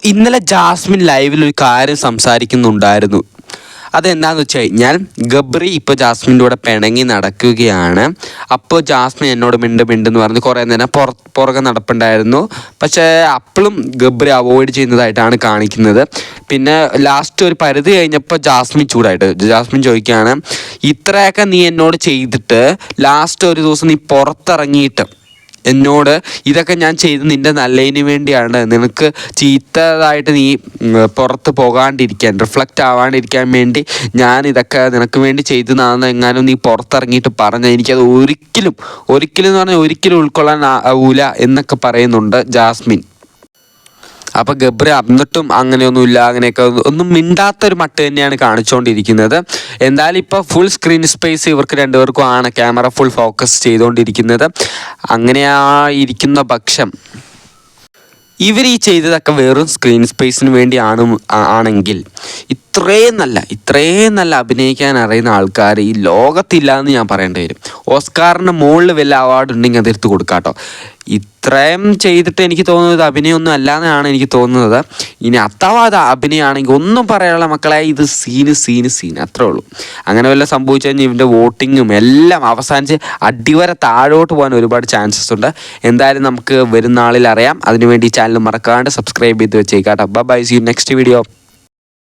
ഇന്നലെ ജാസ്മിൻ ലൈവിൽ ഒരു കാര്യം സംസാരിക്കുന്നുണ്ടായിരുന്നു. അതെന്താണെന്ന് വെച്ച് കഴിഞ്ഞാൽ ഗബ്രി ഇപ്പോൾ ജാസ്മിൻ്റെ കൂടെ പിണങ്ങി നടക്കുകയാണ്. അപ്പോൾ ജാസ്മിൻ എന്നോട് മിണ്ടെന്ന് പറഞ്ഞ് കുറേ നേരം പുറകെ നടപ്പുണ്ടായിരുന്നു. പക്ഷേ അപ്പോഴും ഗബ്രി അവോയ്ഡ് ചെയ്യുന്നതായിട്ടാണ് കാണിക്കുന്നത്. പിന്നെ ലാസ്റ്റ് ഒരു പരിധി കഴിഞ്ഞപ്പോൾ ജാസ്മിൻ ചോദിക്കുകയാണ്, ഇത്രയൊക്കെ നീ എന്നോട് ചെയ്തിട്ട് ലാസ്റ്റ് ഒരു ദിവസം നീ പുറത്തിറങ്ങിയിട്ട് എന്നോട് ഇതൊക്കെ ഞാൻ ചെയ്ത് നിൻ്റെ നല്ലതിന് വേണ്ടിയാണ്, നിനക്ക് ചീത്തതായിട്ട് നീ പുറത്ത് പോകാണ്ടിരിക്കാൻ, റിഫ്ലക്റ്റ് ആവാണ്ടിരിക്കാൻ വേണ്ടി ഞാൻ ഇതൊക്കെ നിനക്ക് വേണ്ടി ചെയ്തതാണെന്ന് എങ്ങാനും നീ പുറത്തിറങ്ങിയിട്ട് പറഞ്ഞാൽ എനിക്കത് ഒരിക്കലും എന്ന് പറഞ്ഞാൽ ഒരിക്കലും ഉൾക്കൊള്ളാൻ ആവൂല എന്നൊക്കെ പറയുന്നുണ്ട് ജാസ്മിൻ. അപ്പോൾ ഗബ്രി എന്നിട്ടും അങ്ങനെയൊന്നുമില്ല, അങ്ങനെയൊക്കെ ഒന്നും മിണ്ടാത്തൊരു മട്ട് തന്നെയാണ് കാണിച്ചുകൊണ്ടിരിക്കുന്നത്. എന്തായാലും ഇപ്പോൾ ഫുൾ സ്ക്രീൻ സ്പേസ് ഇവർക്ക് രണ്ടുപേർക്കും ആണ്, ക്യാമറ ഫുൾ ഫോക്കസ് ചെയ്തുകൊണ്ടിരിക്കുന്നത്. അങ്ങനെ ഇരിക്കുന്ന പക്ഷം ഇവർ ഈ ചെയ്തതൊക്കെ വെറും സ്ക്രീൻ സ്പേസിന് വേണ്ടി ആണെങ്കിൽ ഇത്രയും നല്ല അഭിനയിക്കാൻ അറിയുന്ന ആൾക്കാർ ഈ ലോകത്തില്ല എന്ന് ഞാൻ പറയേണ്ടി വരും. ഓസ്കാറിന് മുകളിൽ വല്ല അവാർഡ് ഉണ്ടെങ്കിൽ അതെടുത്ത് കൊടുക്കാം കേട്ടോ. ഇത്രയും ചെയ്തിട്ട് എനിക്ക് തോന്നുന്നത് അഭിനയമൊന്നും അല്ലാന്നാണ് എനിക്ക് തോന്നുന്നത്. ഇനി അഥവാ അത് അഭിനയമാണെങ്കിൽ ഒന്നും പറയാനുള്ള മക്കളെ, ഇത് സീന് അത്രേ ഉള്ളൂ. അങ്ങനെ വല്ല സംഭവിച്ചു കഴിഞ്ഞാൽ ഇവൻ്റെ വോട്ടിങ്ങും എല്ലാം അവസാനിച്ച് അടിവരെ താഴോട്ട് പോകാൻ ഒരുപാട് ചാൻസസ് ഉണ്ട്. എന്തായാലും നമുക്ക് വരുന്ന നാളിൽ അറിയാം. അതിനുവേണ്ടി ചാനൽ മറക്കാണ്ട് സബ്സ്ക്രൈബ് ചെയ്ത് വെച്ചേക്കാട്ടോ. Bye, see you next video.